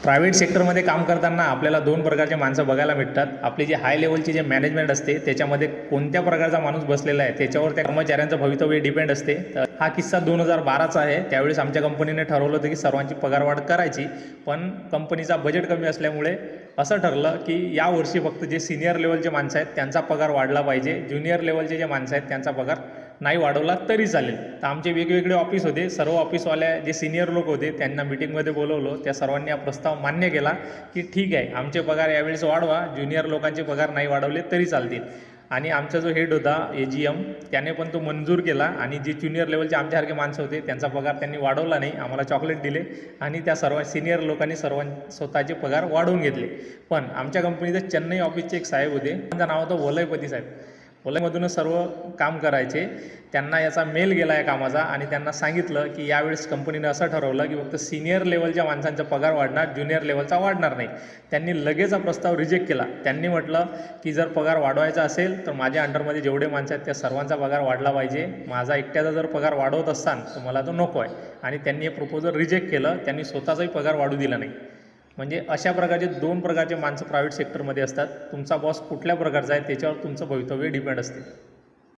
Private सेक्टरमध्ये काम करताना आपल्याला दोन प्रकारचे माणसं बघायला भेटतात. आपली जी हाय लेवलची जे मॅनेजमेंट असते त्याच्यामध्ये कोणत्या प्रकारचा माणूस बसलेला आहे त्याच्यावर त्या कर्मचाऱ्यांचं भवितव्य डिपेंड असते. तर हा किस्सा 2012चा आहे. त्यावेळेस आमच्या कंपनीने ठरवलं होतं की सर्वांची पगारवाढ करायची, पण कंपनीचा बजेट कमी असल्यामुळे असं ठरलं की यावर्षी फक्त जे सिनियर लेवलचे माणसं आहेत त्यांचा पगार वाढला पाहिजे, ज्युनियर लेवलचे जे माणसं आहेत त्यांचा पगार नाही वाढवला तरी चालेल. तर आमचे वेगवेगळे ऑफिस होते. सर्व ऑफिसवाल्या जे सिनियर लोक होते त्यांना मीटिंगमध्ये बोलवलं. त्या सर्वांनी हा प्रस्ताव मान्य केला की ठीक आहे, आमचे पगार यावेळेस वाढवा, ज्युनियर लोकांचे पगार नाही वाढवले तरी चालतील. आणि आमचा जो हेड होता AGM त्याने पण तो मंजूर केला. आणि जे ज्युनियर लेवलचे आमच्यासारखे माणसं होते त्यांचा पगार त्यांनी वाढवला नाही, आम्हाला चॉकलेट दिले आणि त्या सर्व सिनियर लोकांनी स्वतःचे पगार वाढवून घेतले. पण आमच्या कंपनीचे चेन्नई ऑफिसचे एक साहेब होते, त्यांचं नाव होतं वलयपती साहेब. वलयमधूनच सर्व काम करायचे. त्यांना याचा मेल गेला या कामाचा आणि त्यांना सांगितलं की यावेळेस कंपनीनं असं ठरवलं की फक्त सिनियर लेवलच्या माणसांचा पगार वाढणार, ज्युनियर लेवलचा वाढणार नाही. त्यांनी लगेच हा प्रस्ताव रिजेक्ट केला. त्यांनी म्हटलं की जर पगार वाढवायचा असेल तर माझ्या अंडरमध्ये जेवढे माणसं आहेत त्या सर्वांचा पगार वाढला पाहिजे. माझा एकट्याचा जर पगार वाढवत असाल तर मला तो नको आहे. आणि त्यांनी हे प्रपोजल रिजेक्ट केलं. त्यांनी स्वतःचाही पगार वाढू दिला नाही. म्हणजे अशा प्रकारचे दोन प्रकारचे माणसं प्रायव्हेट सेक्टरमध्ये असतात. तुमचा बॉस कुठल्या प्रकारचा आहे त्याच्यावर तुमचं भवितव्य डिपेंड असते.